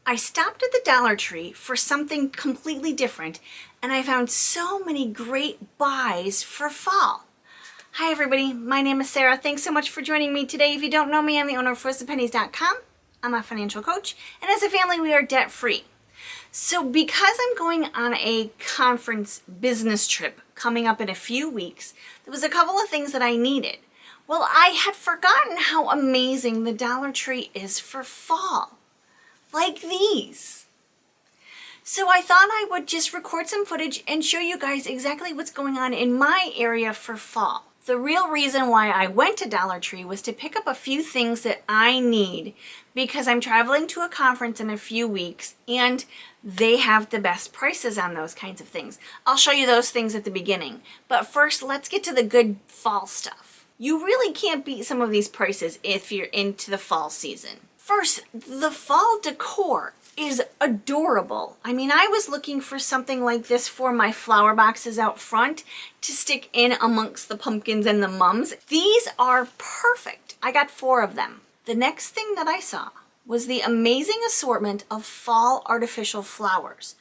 I stopped at the Dollar Tree for something completely different, and I found so many great buys for fall. Hi everybody, my name is Sarah. Thanks so much for joining me today. If you don't know me, I'm the owner of FrozenPennies.com. I'm a financial coach, and as a family, we are debt-free. So because I'm going on a conference business trip coming up in a few weeks, there was a couple of things that I needed. Well, I had forgotten how amazing the Dollar Tree is for fall. Like these. So I thought I would just record some footage and show you guys exactly what's going on in my area for fall. The real reason why I went to Dollar Tree was to pick up a few things that I need because I'm traveling to a conference in a few weeks and they have the best prices on those kinds of things. I'll show you those things at the beginning. But first, let's get to the good fall stuff. You really can't beat some of these prices if you're into the fall season. First, the fall decor is adorable. I mean, I was looking for something like this for my flower boxes out front to stick in amongst the pumpkins and the mums. These are perfect. I got 4 of them. The next thing that I saw was the amazing assortment of fall artificial flowers.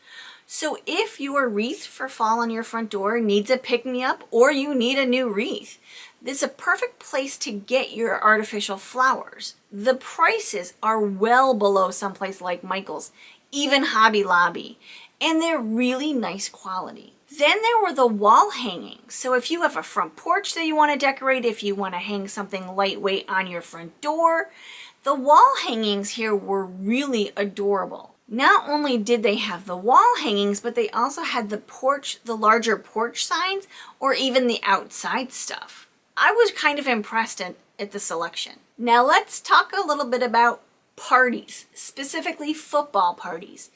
So if your wreath for fall on your front door needs a pick-me-up or you need a new wreath, this is a perfect place to get your artificial flowers. The prices are well below someplace like Michael's, even Hobby Lobby, and they're really nice quality. Then there were the wall hangings. So if you have a front porch that you want to decorate, if you want to hang something lightweight on your front door, the wall hangings here were really adorable. Not only did they have the wall hangings, but they also had the larger porch signs, or even the outside stuff. I was kind of impressed at the selection. Now let's talk a little bit about parties, specifically football parties.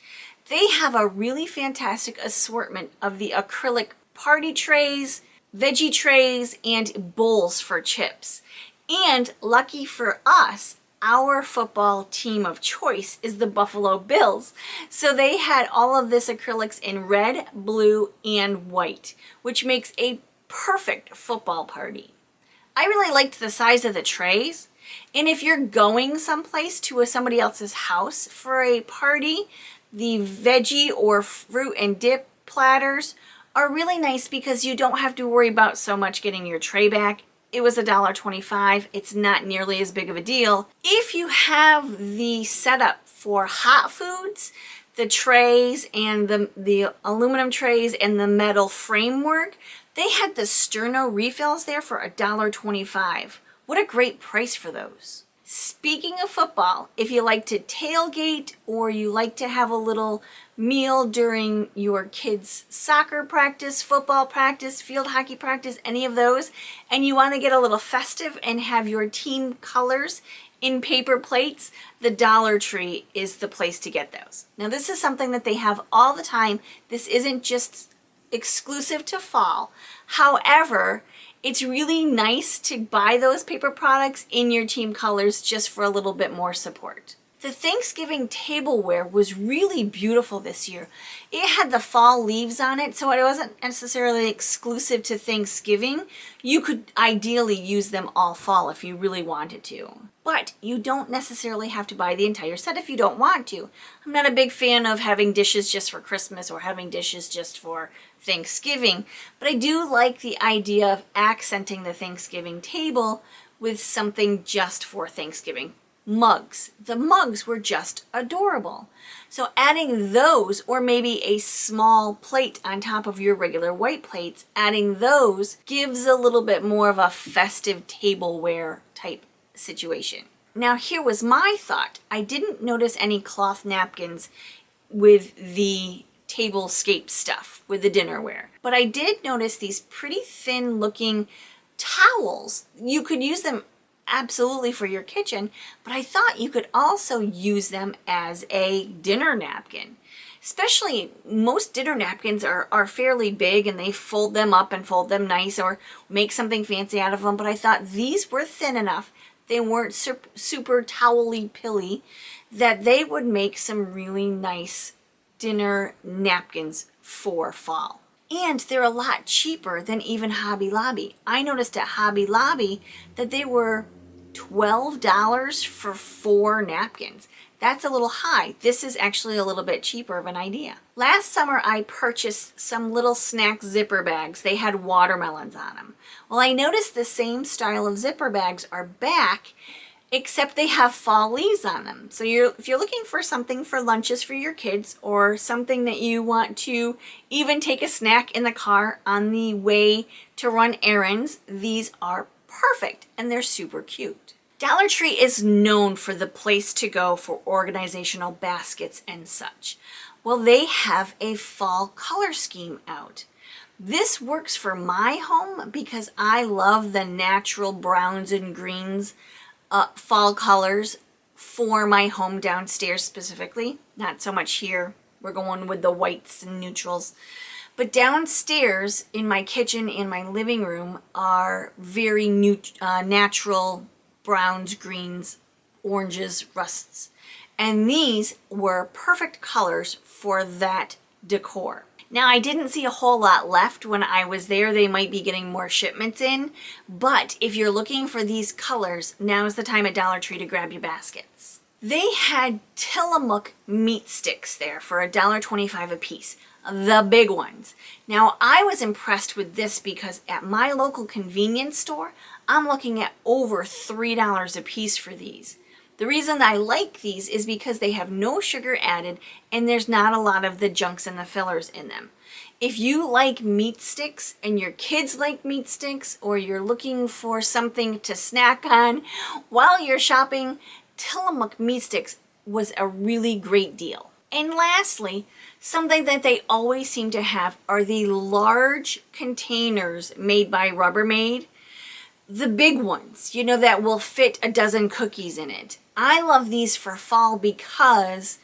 They have a really fantastic assortment of the acrylic party trays, veggie trays, and bowls for chips. And lucky for us, our football team of choice is the Buffalo Bills. So they had all of this acrylics in red, blue, and white, which makes a perfect football party. I really liked the size of the trays. And if you're going someplace to somebody else's house for a party, the veggie or fruit and dip platters are really nice because you don't have to worry about so much getting your tray back. It was $1.25. It's not nearly as big of a deal. If you have the setup for hot foods, the trays and the aluminum trays and the metal framework, they had the sterno refills there for $1.25. What a great price for those. Speaking of football, if you like to tailgate or you like to have a little meal during your kids' soccer practice, football practice, field hockey practice, any of those, and you want to get a little festive and have your team colors in paper plates, the Dollar Tree is the place to get those. Now this is something that they have all the time. This isn't just exclusive to fall. However, it's really nice to buy those paper products in your team colors just for a little bit more support. The Thanksgiving tableware was really beautiful this year. It had the fall leaves on it, so it wasn't necessarily exclusive to Thanksgiving. You could ideally use them all fall if you really wanted to. But you don't necessarily have to buy the entire set if you don't want to. I'm not a big fan of having dishes just for Christmas or having dishes just for Thanksgiving, but I do like the idea of accenting the Thanksgiving table with something just for Thanksgiving. Mugs. The mugs were just adorable. So adding those, or maybe a small plate on top of your regular white plates, adding those gives a little bit more of a festive tableware type situation. Now here was my thought. I didn't notice any cloth napkins with the tablescape stuff, with the dinnerware. But I did notice these pretty thin looking towels. You could use them absolutely for your kitchen, but I thought you could also use them as a dinner napkin. Especially most dinner napkins are fairly big and they fold them up and fold them nice or make something fancy out of them, but I thought these were thin enough, they weren't super towel-y pilly, that they would make some really nice dinner napkins for fall. And they're a lot cheaper than even Hobby Lobby. I noticed at Hobby Lobby that they were $12 for 4 napkins. That's a little high. This is actually a little bit cheaper of an idea. Last summer, I purchased some little snack zipper bags. They had watermelons on them. Well, I noticed the same style of zipper bags are back, except they have fall leaves on them. So if you're looking for something for lunches for your kids, or something that you want to even take a snack in the car on the way to run errands, these are perfect and they're super cute. Dollar Tree is known for the place to go for organizational baskets and such. Well, they have a fall color scheme out. This works for my home because I love the natural browns and greens fall colors for my home downstairs specifically. Not so much here. We're going with the whites and neutrals. But downstairs in my kitchen and my living room are very natural browns, greens, oranges, rusts. And these were perfect colors for that decor. Now, I didn't see a whole lot left when I was there. They might be getting more shipments in, but if you're looking for these colors, now's the time at Dollar Tree to grab your baskets. They had Tillamook meat sticks there for $1.25 a piece, the big ones. Now, I was impressed with this because at my local convenience store, I'm looking at over $3 a piece for these. The reason I like these is because they have no sugar added and there's not a lot of the junks and the fillers in them. If you like meat sticks and your kids like meat sticks, or you're looking for something to snack on while you're shopping, Tillamook meat sticks was a really great deal. And lastly, something that they always seem to have are the large containers made by Rubbermaid. The big ones, you know, that will fit a dozen cookies in it. I love these for fall because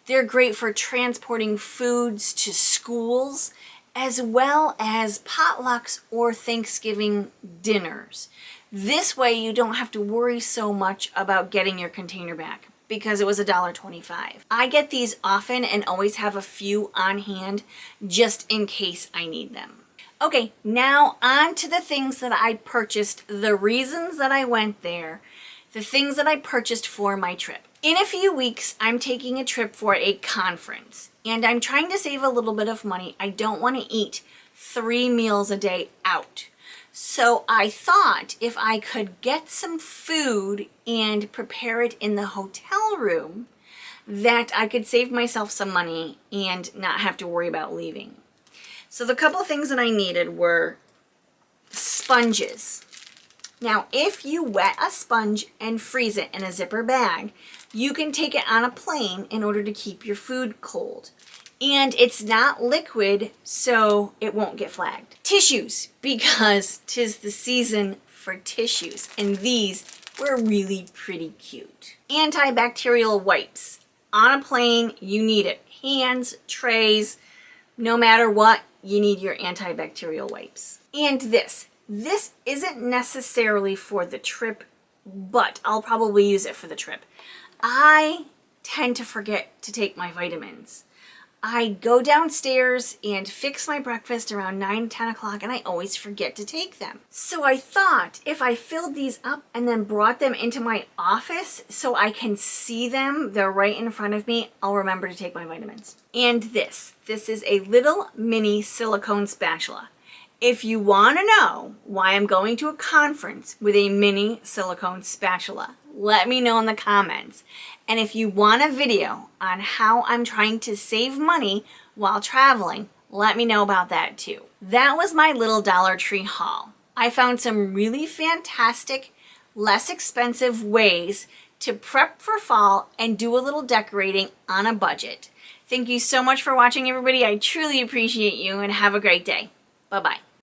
they're great for transporting foods to schools, as well as potlucks or Thanksgiving dinners. This way you don't have to worry so much about getting your container back because it was $1.25. I get these often and always have a few on hand just in case I need them. Okay, now on to the things that I purchased, the reasons that I went there, the things that I purchased for my trip. In a few weeks, I'm taking a trip for a conference, and I'm trying to save a little bit of money. I don't want to eat 3 meals a day out. So I thought if I could get some food and prepare it in the hotel room, that I could save myself some money and not have to worry about leaving. So the couple things that I needed were sponges. Now, if you wet a sponge and freeze it in a zipper bag, you can take it on a plane in order to keep your food cold. And it's not liquid, so it won't get flagged. Tissues, because 'tis the season for tissues, and these were really pretty cute. Antibacterial wipes. On a plane, you need it. Hands, trays, no matter what, you need your antibacterial wipes. And this isn't necessarily for the trip, but I'll probably use it for the trip. I tend to forget to take my vitamins. I go downstairs and fix my breakfast around 9, 10 o'clock, and I always forget to take them. So I thought if I filled these up and then brought them into my office so I can see them, they're right in front of me, I'll remember to take my vitamins. And this is a little mini silicone spatula. If you want to know why I'm going to a conference with a mini silicone spatula, let me know in the comments. And if you want a video on how I'm trying to save money while traveling, let me know about that too. That was my little Dollar Tree haul. I found some really fantastic, less expensive ways to prep for fall and do a little decorating on a budget. Thank you so much for watching, everybody. I truly appreciate you, and have a great day. Bye-bye.